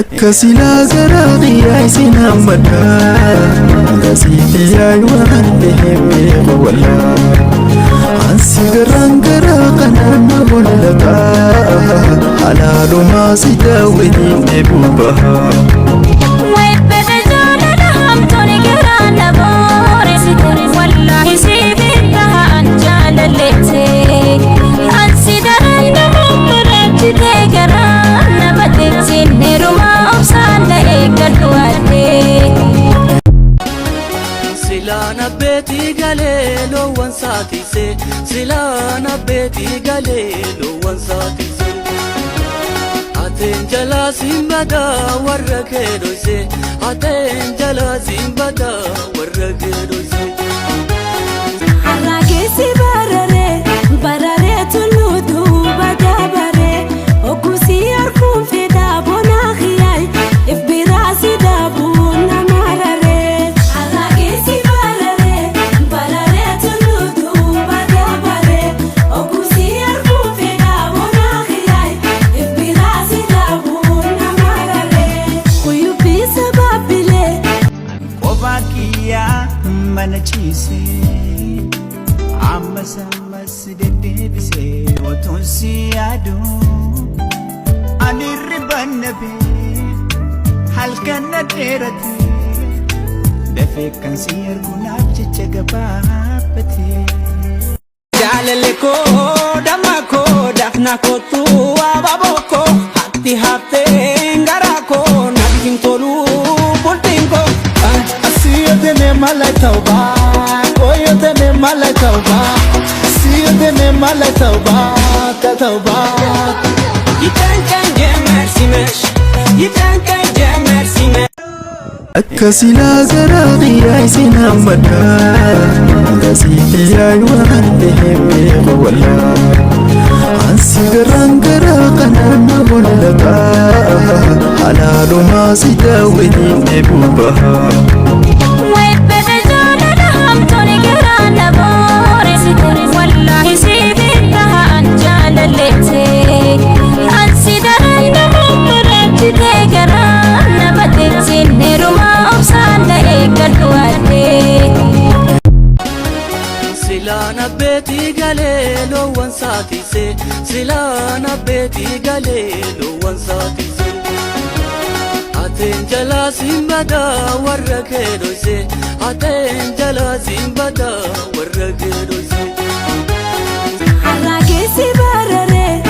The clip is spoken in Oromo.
كسلا زراغي عايزين أمدا غسيتي يا يوان بهم ولا عنسي قرانقرا قنانا بلقا حلال ما سيداوين نبوبها Silana beti galelo wansati se Silana beti galelo wansati se Aten jala simbada warra kedo se Aten jala simbada warra kedo se Arrage si barare tuludu badabare Okusi arfun feda bona khiyai Ifbirasi dabuna marare Arrage si barare tuludu badabare Okusi arfun feda bona khiyai Ifbirasi dabuna marare Kuyu bisa babile Obakia manachise Amasamas dedebise otonsi adu Anirban nabe halkan naderate Defekan siyar gunab chichagabapate Jalaleko damako dafnako tu ababoko Hati hafte ngarako nabing tolu pultingko Asiyadene malay tauba Koyadene malay tauba Asiyadene malay tauba Tauba Yitankan jemer simesh Yitankan jemer simesh كسلا زراغي عايزين أمدا غسيتي يا يوان بهم ولا عنسي قرانقرا قنانا بلقا حلال ما سيداوين نبوبها Silana beti galelo wansati se Silana beti galelo wansati se Aten jala simbada warra kedo se Aten jala simbada warra kedo se Arrage si barare